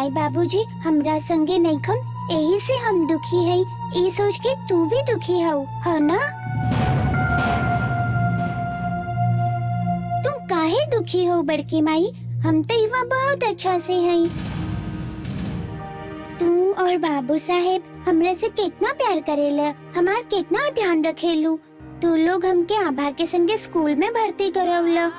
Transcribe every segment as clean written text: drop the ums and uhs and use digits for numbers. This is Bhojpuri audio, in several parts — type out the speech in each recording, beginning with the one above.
माई बाबूजी हमरा संगे नहीं खन, यही से हम दुखी है। ये सोच के तू भी दुखी है ना? तुम काहे दुखी हो बड़की माई? हम तो यहाँ बहुत अच्छा से हैं। तू और बाबू साहेब हमरा से कितना प्यार करेला, हमार कितना ध्यान रखेलू। तू लोग हमके आभा के संगे स्कूल में भर्ती करवला।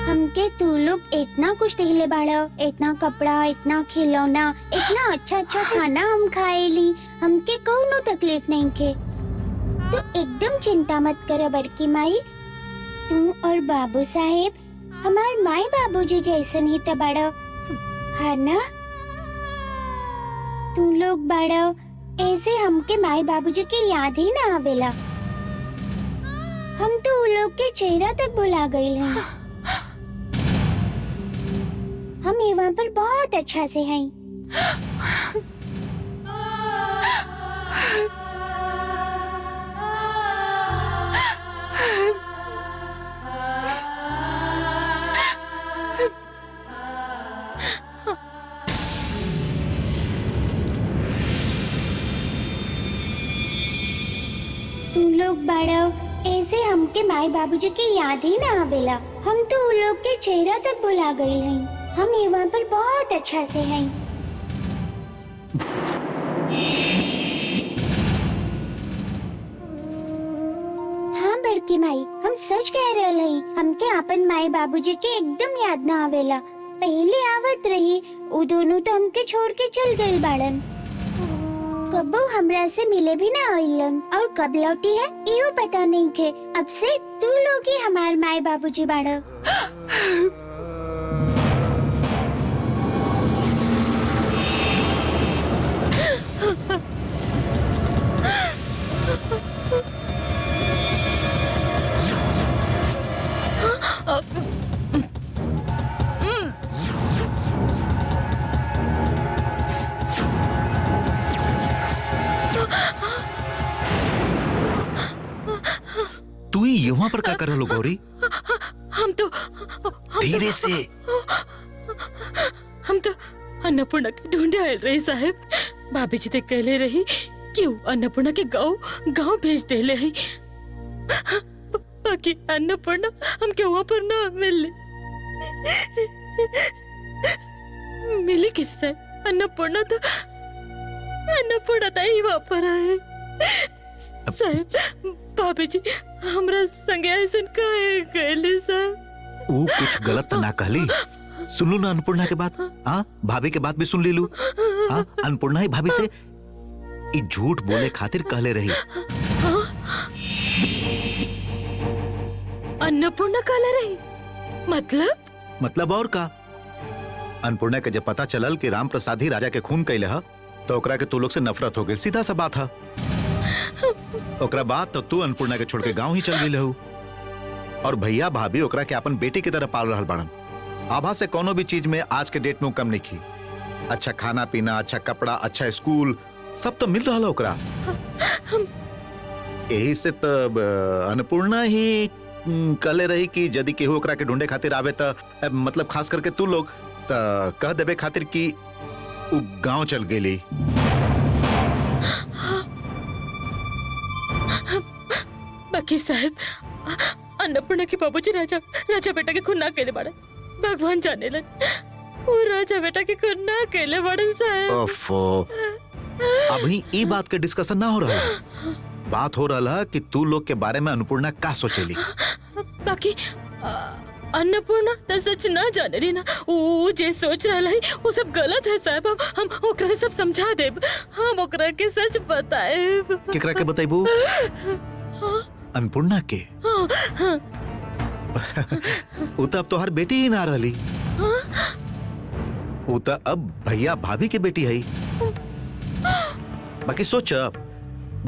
हमके तू लोग इतना कुछ दिले बाड़ा, इतना कपड़ा, इतना खिलौना, इतना अच्छा अच्छा खाना हम खाएली। हमके कोनो तकलीफ नहीं के। तो एकदम चिंता मत कर बड़की माई। तू और बाबू साहेब हमार माई बाबूजी जैसन ही तो बाड़ा, है ना? तुम लोग बाड़ा ऐसे हमके माई बाबूजी की याद ही ना आवेला। हम तो उन लोग के चेहरा तक भुला गए हैं। हम यहाँ पर बहुत अच्छा से हैं। तुम लोग बड़ा ऐसे हमके माई बाबूजी की याद ही ना आवेला। हम तो उन लोग के चेहरा तक भुला गए हैं। हम यहाँ पर बहुत अच्छा से हैं। हाँ बड़की माई, हम सच कह रहे हैं। हमके अपन माई बाबूजी के एकदम याद ना आवेला। पहले आवत रही, वो दोनों तो हमके छोड़ के चल गए बाड़न। कब्बो हमरा से मिले भी ना आइलन, और कब लौटी है यो पता नहीं के। अब से तू लोग ही हमार माई बाबूजी बाड़ा। तू ही यहाँ पर क्या कर रहा लो गौरी? धीरे से। हम तो अन्नपूर्णा के ढूंढे आए रही साहब। भाभी जी ते कहले रही क्यों अन्नपूर्णा के गांव भेज देले है। बाकी अन्नपूर्णा हमके वहाँ पर ना मिली किससे? अन्नपूर्णा तो ही वहाँ पर आए। साहब भाभी जी हमरा संगे ऐसन काहे कहले साहब? वो कुछ गलत ना कहली। सुन लू ना अन्नपूर्णा के बात। हाँ, भाभी के बात भी सुन ली लू। हाँ, अन्नपूर्णा ही भाभी से ई झूठ बोले खातिर कहले रही। अन्नपूर्णा कहले रही? मतलब और का? अन्नपूर्णा के जब पता चलल कि राम प्रसाद ही राजा के खून कैले ह, तो ओकरा के तू लोग से नफरत हो गई। सीधा सा बात है। ओकरा बाद तो तू अन्नपूर्णा के छोड़ के गांव ही चल गई रहू। और भैया भाभी ओकरा के अपन बेटी की तरह पाल रहल बाड़न। आभा से कोनो भी चीज में आज के डेट में कम नहीं की। अच्छा खाना पीना, अच्छा कपड़ा, अच्छा स्कूल, सब तो मिल रहा ओकरा। यही से तब अन्नपूर्णा ही कहले रही कि यदि केहू ओकरा के ढूंढे खातिर आवे तो मतलब खास करके तू लोग कह देबे खातिर कि उ गांव चल गेली। बाकी साहब अन्नपूर्णा के बाबूजी राजा बेटा के खून ना केले बाड़े। भगवान जाने लन वो राजा बेटा के खून ना केले बाड़े साहब। ओफो, अभी ई बात के डिस्कशन ना हो रहा है। बात हो रहा है कि तू लोग के बारे में अन्नपूर्णा का सोचेली। बाकी अन्नपूर्णा तो सच ना जाने रही ना। वो जे सोच रहा है वो सब गलत है साहब। हम ओकरा से सब समझा देब। हम ओकरा के सच बताएब। केकरा के बताइबू? अन्नपूर्णा के? वो तो अब तो हर बेटी ही ना रही। वो तो अब भैया भाभी के बेटी है। बाकी सोच,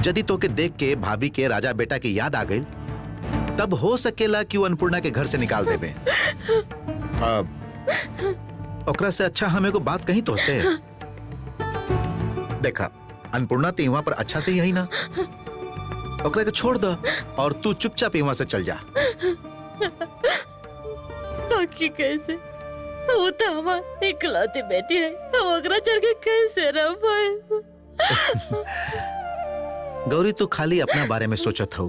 यदि तो के देख के भाभी के राजा बेटा की याद आ गई, तब हो सकेला कि वो अन्नपूर्णा के घर से निकाल देबे। ओकरा से अच्छा हमें को बात कही तो से। देखा, अन्नपूर्णा तो वहां पर अच्छा से ही है ना। ओकरा के छोड़ दो और तू चुपचाप वहां से चल जा। बाकी कैसे? वो तो हमारी इकलौती बेटी है, हम ओकरा चढ़ के कैसे रह पाए। गौरी तू खाली अपना बारे में सोचत हो,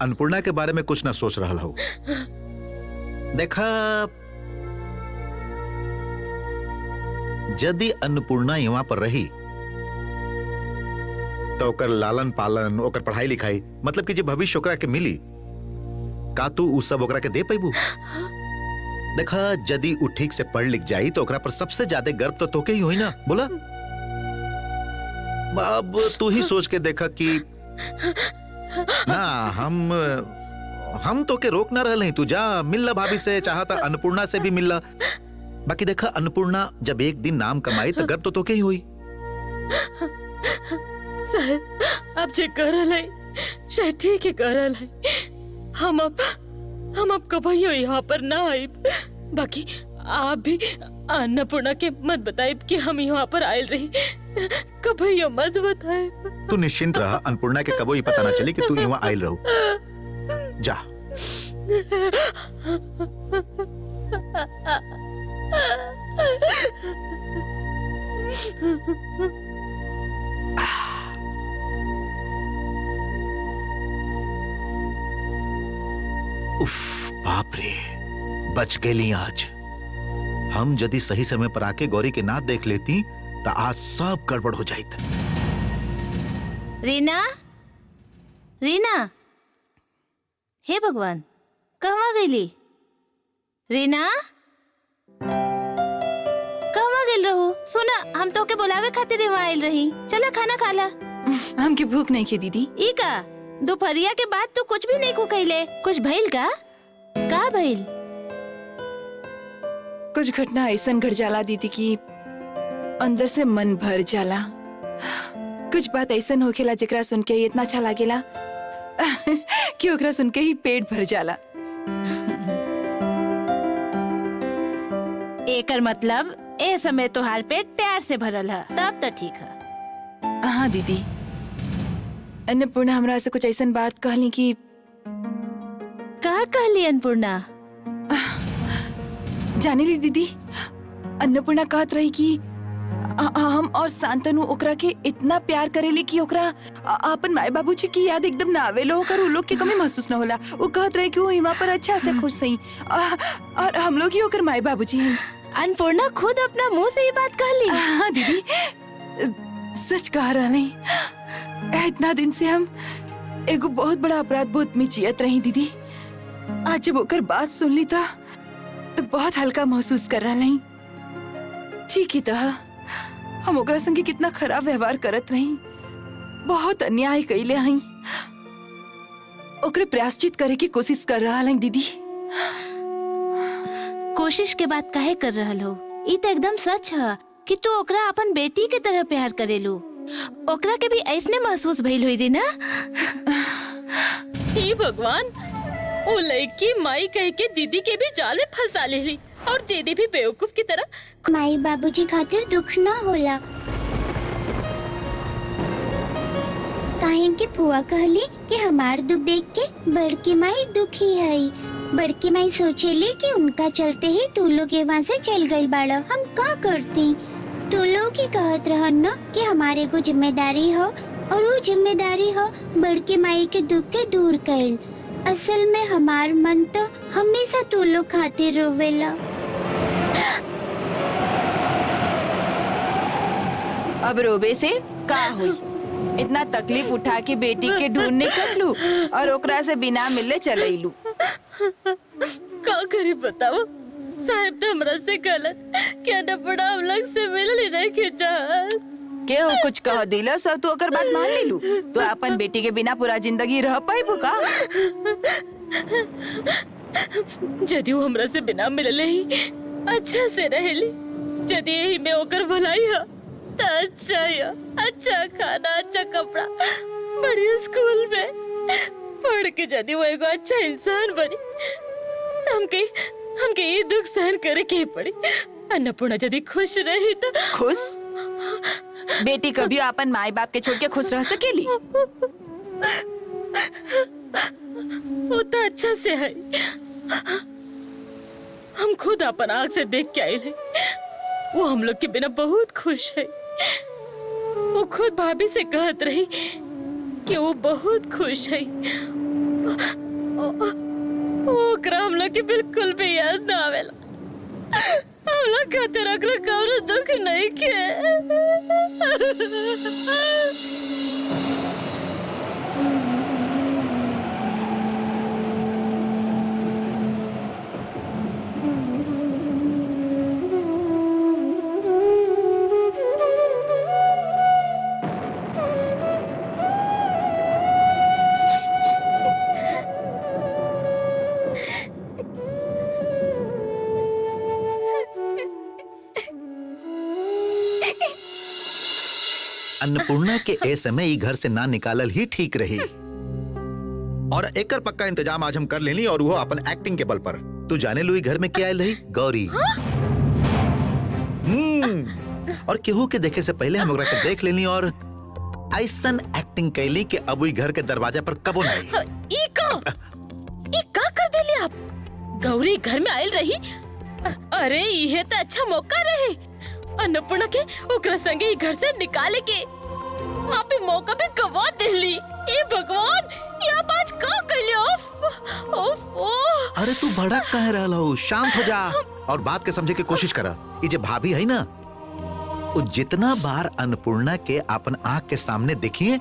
अन्नपूर्णा के बारे में कुछ ना सोच रहा हो। देखा, यदि अन्नपूर्णा यहाँ पर रही तो ओकर लालन पालन, ओकर पढ़ाई लिखाई, मतलब कि जो भविष्य ओकरा के मिली, का तू उ सब ओकरा के दे पैबू? देखा, यदि उ ठीक से पढ़ लिख जाई तो ओकरा पर सबसे ज्यादा गर्व तो तोके ही होई ना, बोला। अब तू ही सोच के देखा कि ना हम तो के रोक ना रहे, तू जा मिल ला भाभी से, चाहता अन्नपूर्णा से भी मिल ला। बाकी देखा, अन्नपूर्णा जब एक दिन नाम कमाई तो गर्व तो तोके ही हुई। साहब, आप जे कर रहे शायद ठीक ही कर रहे। हम अब कभी यहाँ पर ना आए। बाकी आप भी अन्नपूर्णा के मत बताए कि हम यहाँ पर आयल रही, कभी मत बताए। तू निश्चिंत रहा, अन्नपूर्णा के कबो ही पता ना चली कि तू यहाँ आयल रहो। जा। उफ, बाप रे, बच गई आज। हम यदि सही समय पर आके गौरी के ना देख लेती तो आज सब गड़बड़ हो जाइत। रीना, रीना, हे भगवान, कहवा गईली? रीना, कहवा गेल रहू? सुना, हम तो के बुलावे खातिर वहाँ आयल रही। चला खाना खाला। हमके भूख नहीं के दीदी। ई का दोपहरिया के बाद तू कुछ भी नहीं को कहले। कुछ भइल का? का भइल? कुछ घटना ऐसा घट जाला दीदी की अंदर से मन भर जाला। कुछ बात ऐसा होखेला जेकरा सुन के इतना अच्छा लागेला कि ओकरा सुन के ही पेट भर जाला। एकर मतलब ए समय तोहार पेट प्यार से भरल है, तब तो ठीक है। हाँ दीदी, अन्नपूर्णा हमरा से कुछ ऐसा बात कहली कि का कहली अन्नपूर्णा? जाने ली दीदी, अन्नपूर्णा कहत रही कि हम और शांतनु ओकरा के इतना प्यार करेली कि ओकरा अपन माई बाबूजी की याद एकदम ना आवेलो, ओकर उ लोग के कमी महसूस ना होला। वो कहत रहे कि वो यहाँ पर अच्छा से खुश सही और हम लोग ही ओकर माई बाबूजी हैं। अन्नपूर्णा खुद अपना मुंह से ये बात कहली? हाँ दीदी, सच कह रहा नहीं। इतना दिन से हम एगो बहुत बड़ा अपराध बोध में जियत रही दीदी। आज जब ओकर बात सुन ली था तो बहुत हल्का महसूस कर रहा नहीं। ठीक ही था, हम ओकरा संगे कितना खराब व्यवहार करत रही, बहुत अन्याय कइले हई। ओकरे प्रायश्चित करे की कोशिश कर रहा हई दीदी। कोशिश के बात काहे कर रहल हो? ई तो एकदम सच है कि तू ओकरा अपन बेटी के तरह प्यार करेलू। ओकरा के भी ऐसने महसूस भइल हुई ना? हे भगवान, वो लड़की माई कह के दीदी के भी जाले फंसा लेली और दीदी भी बेवकूफ की तरह। माई बाबूजी खातिर दुख ना होला, काहे कि फुआ कहली कि हमार दुख देख के बड़की माई दुखी है। बड़की माई सोचेली कि उनका चलते ही तू लोग वहाँ से चल गई बाड़ा, हम का करती? तू लोग ही कहत रहन न कि हमारे को जिम्मेदारी हो, और वो जिम्मेदारी हो बड़की माई के दुख के दूर कैल। असल में हमार मन तो हमेशा तू लोग खातिर रोवेला। अब रोबे से का हुई? इतना तकलीफ उठा के बेटी के ढूंढने कसलू और ओकरा से बिना मिले चलैलू। का करी बताओ साहब, तो हमरा से गलत क्या न बड़ा हम लोग से मिल ही नहीं खींचा। के हो कुछ कह दिला सब तू ओकर बात मान लेलू? तो अपन बेटी के बिना पूरा जिंदगी रह पाइबू का? यदि वो हमरा से बिना मिलले ही अच्छा से रहेली, यदि यही में ओकर भलाई है तो अच्छा है, अच्छा खाना, अच्छा कपड़ा, बढ़िया स्कूल में पढ़ के यदि वो एगो अच्छा इंसान बनी, हमके ये दुख सहन करे के पड़ी। अन्नपूर्णा यदि खुश रही तो खुश? बेटी कभी अपन माई बाप के छोड़ के खुश रह सकेली? वो तो अच्छा से है, हम खुद अपन आँख से देख के आए हैं। वो हम लोग के बिना बहुत खुश है। वो खुद भाभी से कहत रही कि वो बहुत खुश है। ओकरा हम लोग के बिल्कुल भी याद ना आवेला। हम लोग खातिर ओकरा कौनो दुख नहीं के। अन्नपूर्णा के ए समय ई घर से ना निकालल ही ठीक रही। और एकर पक्का इंतजाम आज हम कर लेनी, और वो अपन एक्टिंग के बल पर। तू जाने लुई घर में क्या आयल रही? गौरी। और केहू के देखे से पहले हम ओकरा के देख लेनी और ऐसन एक्टिंग कैली कि अब वही घर के दरवाजा पर कबो नहीं। ई का कर देली आप? गौरी घर में आयल रही? अरे ये तो अच्छा मौका रहे अन्नपूर्णा के ओकरा संगे ई घर से निकाले के। आप ही मौका भी गवा देली। ए भगवान, ये आप आज का कइले? अरे तू भड़क काहे रहल हो? शांत हो जा और बात के समझे के कोशिश करा। ये जे भाभी है ना, वो जितना बार अन्नपूर्णा के अपन आँख के सामने देखिए,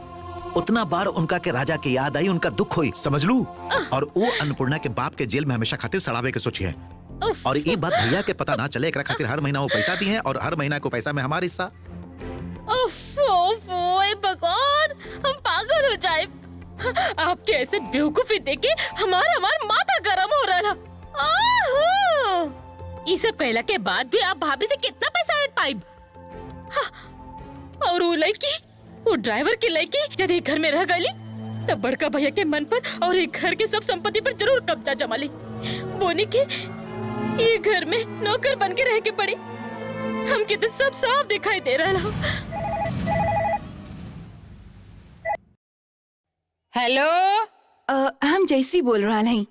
उतना बार उनका के राजा की याद आई, उनका दुख हुई, समझ लू। और वो अन्नपूर्णा के बाप के जेल में हमेशा खातिर सड़ावे के सोची है। और ये बात भैया के पता ना चले, एकरा खातिर हर महीना वो पैसा दी है और हर महीना को पैसा में हमारा हिस्सा। भगवान, हम पागल हो जाए। आपके ऐसे बेवकूफी देख के हमारा माथा गरम हो रहा। ये सब कहला के बाद भी आप भाभी से कितना पैसा ऐड पाइब? और वो लड़की, वो ड्राइवर की लड़की जब एक घर में रह गई तब बड़का भैया के मन पर और एक घर के सब संपत्ति पर जरूर कब्जा जमा ली। बोनी के ये घर में नौकर बन के रह के पड़ी। हमके तो सब साफ दिखाई दे रहा। हेलो, हम जयश्री बोल रहा हैं।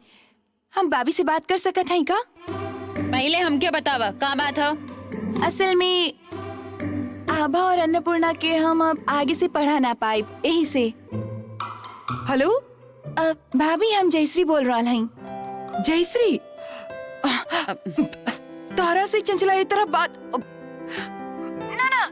हम भाभी से बात कर सकत हैं का? पहले हमके बतावा का बात है? असल में आभा और अन्नपूर्णा के हम अब आगे से पढ़ा ना पाए, यही से। हेलो भाभी, हम जयश्री बोल रहा हैं। जयश्री, तारा से चंचला ये तरह बात ना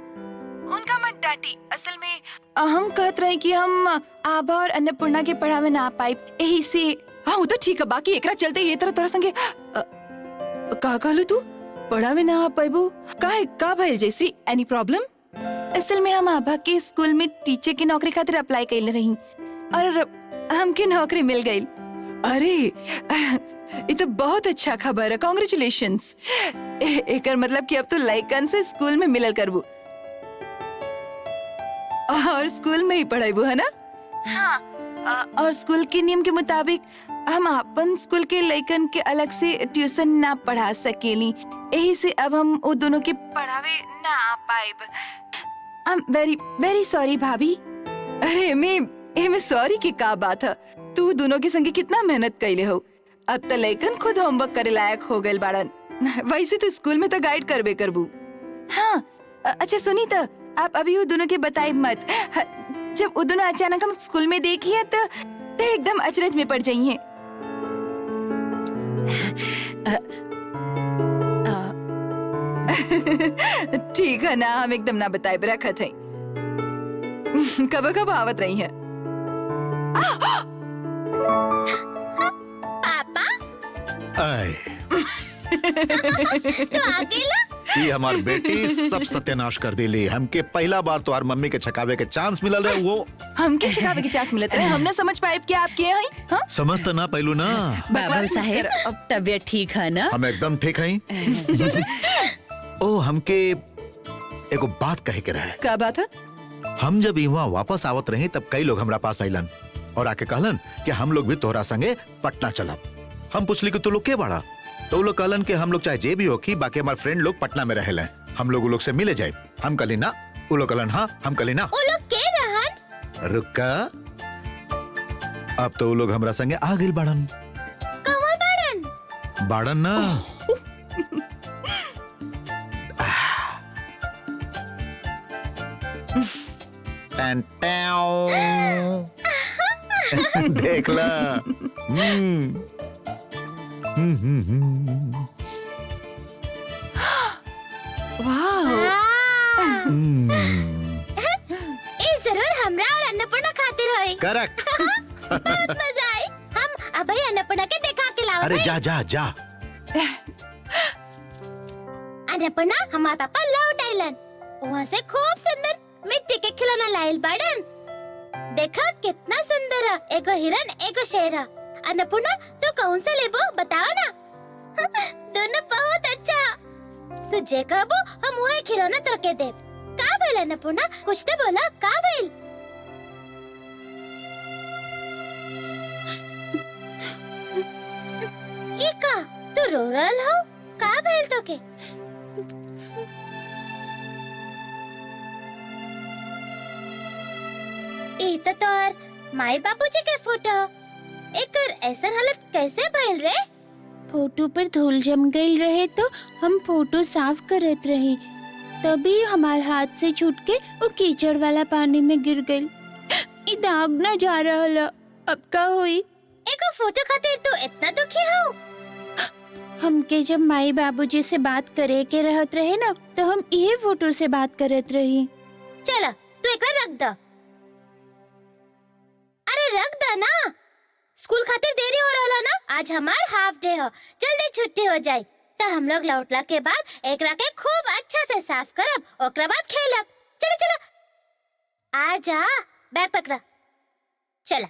उनका मत डांटी। असल में हम कहत रहे कि हम आभा और अन्नपूर्णा के पढ़ावे ना पाए, यही से। हाँ तो ठीक है, बाकी एकरा चलते ये तरह तोरा संगे का कहलू तू पढ़ावे ना आ पाइबू? का भइल जयश्री? एनी प्रॉब्लम? असल में हम आभा के स्कूल में टीचर की नौकरी खातिर अप्लाई कैले रही और हमके नौकरी मिल गई। अरे ये तो बहुत अच्छा खबर है, कांग्रेचुलेशंस। एकर मतलब कि अब तो लइकन से स्कूल में मिलल करबू और स्कूल में ही पढ़ाईबू, है ना? हाँ, और स्कूल के नियम के मुताबिक हम अपन स्कूल के लइकन के अलग से ट्यूशन ना पढ़ा सकेली, यही से अब हम वो दोनों के पढ़ावे ना आ पाएब। I am very very sorry भाभी। अरे मैं सॉरी की का बात है? तू दोनों के संगे कितना मेहनत कैले हो। अब तो लइकन खुद होमवर्क करे लायक हो गए बाड़न। वैसे तो स्कूल में तो गाइड करबे करबू। हाँ अच्छा सुनी तो, आप अभी वो दोनों के बताए मत। जब वो दोनों अचानक हम स्कूल में देखिए तो एकदम अचरज में पड़ जाइए। ठीक है ना, हम एकदम ना बताए रखत है। कब कब आवत रही है? पापा आए, तो आ गेला? ये हमार बेटी सब सत्यानाश कर देली। हमके पहला बार तो मम्मी के छकावे के चांस मिलल रहे। वो हमके छकावे के चांस मिलत रहे, हम ना समझ पाए कि आप के हैं। हाँ? समझ तो ना पहलू ना। बाबर साहेब, तबीयत ठीक है ना? हम एकदम ठीक हैं। ओ हमके एगो बात कहे के रहे। क्या बात है? हम जब यहाँ वापस आवत रहे तब कई लोग हमरा पास आइलन और आके कहलन कि हम लोग भी तोहरा संगे पटना चलब। हम पूछली कि तू लोग के बाड़ा, तो वो लोग कहलन कि हम लोग चाहे जे भी होखी, बाकी हमारे फ्रेंड लोग पटना में रहेले, हम लोग वो लोग से मिले जाए। हम कहली ना, वो लोग कहलन हाँ, हम कहली ना। वो लोग के रहन? रुका, अब तो वो लोग हमरा संगे आ गइल बाड़न। कहाँ बाड़न? बाड़न ना, टैन टैव। देख ला। वाह, ये जरूर हमरा और अन्नपूर्णा खातिर होई। करेक्ट। बहुत मजा आई। हम अभी अन्नपूर्णा के देखा के लाओ। अरे जा जा जा। अन्नपूर्णा हमारा पापा लौट आइलन। वहाँ से खूब सुंदर मिट्टी के खिलौना लाइल बाड़न। देखा कितना सुंदर है। एगो हिरन एगो शेर है। अन्नपूर्णा तू कौन सा लेबो बताओ ना। दोनों बहुत अच्छा। तू जे कहबो हम वही खिलौना तो के देब। का भइल अन्नपूर्णा कुछ तो बोला का भइल। ये का तू रो रहल हो का भइल तो के। ई तो तोर माई बाबूजी के फोटो। एकर ऐसा हालत कैसे भइल रे। फोटो पर धूल जम गई रहे तो हम फोटो साफ करत रही, तभी हमार हाथ से छूट के वो कीचड़ वाला पानी में गिर गई। ई दाग न जा रहल, अब का होई। एगो फोटो खातिर तू इतना दुखी हो। हमके जब माई बाबूजी से बात करे के रहत रहे ना, तो हम यही फोटो से बात करत रही। चलो तू एकरा रख द। अरे रख द ना, स्कूल खातिर देरी हो रहला ना। आज हमार हाफ डे हो, जल्दी छुट्टी हो जाए तो हम लोग लौटला के बाद एकरा के खूब अच्छा से साफ करब, ओकरा बाद खेलब। चलो चलो आ जा, बैग पकड़ा चला।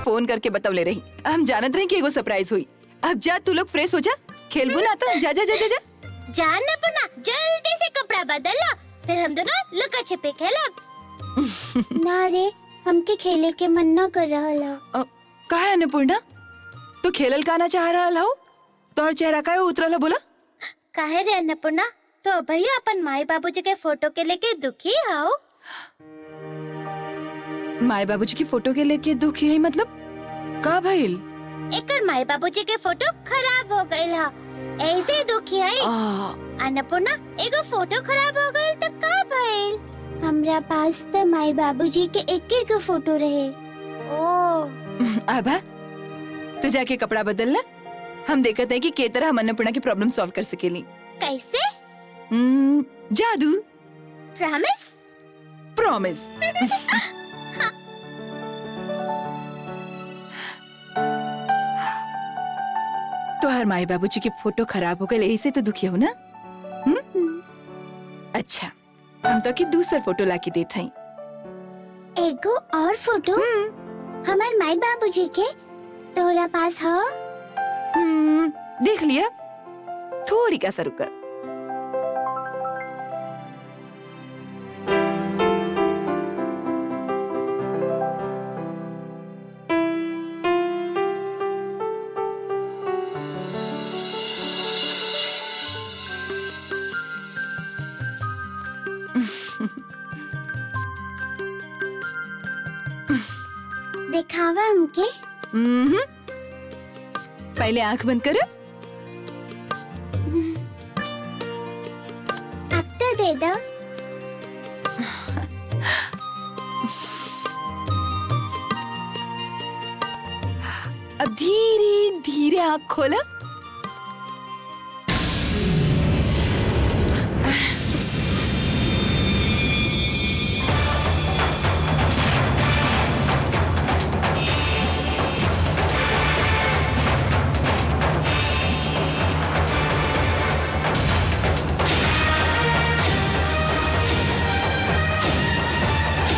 फोन करके बतवले रही। हम जानत रही कि एगो सरप्राइज हुई। अब जा तू लोग फ्रेश हो जा, खेलबू ना तो जा जा जा जा, जा। जान न पड़ना, जल्दी से कपड़ा बदल लो, फिर हम दोनों लुका छिपी खेलब। ना रे, हमके खेले के मन न कर रहल। काहे अन्नपूर्णा, तू खेलल काना चाह रहल हो। तोहर चेहरा काहे उतरल बोला। काहे रे अन्नपूर्णा, तो भैया अपन माई बाबूजी के फोटो के लेके दुखी हो। माई बाबूजी की फोटो के लेके दुखी है मतलब का भइल। एकर माई बाबूजी के फोटो खराब हो गइल ह, ऐसे ही दुखी है। अन्नपूर्णा एगो फोटो खराब हो गइल तो का भइल। हमरा पास तो माई बाबूजी के एक फोटो रहे। ओ आभा तू जाके कपड़ा बदल ला, हम देखत है कि के तरह हम अन्नपूर्णा की प्रॉब्लम सॉल्व कर सकेली। कैसे। जादू। प्रॉमिस। प्रॉमिस। तो हर माई बाबूजी के फोटो खराब हो गए, ऐसे तो दुखी हो ना। अच्छा, हम तो की दूसरा फोटो लाके देत हई। एगो और फोटो हमार माई बाबूजी के तोरा पास हो। देख लिया, थोड़ी का सा रुका। दिखावा हमके। पहले आंख बंद कर। अब तो दे दो। अब धीरे धीरे आंख खोला।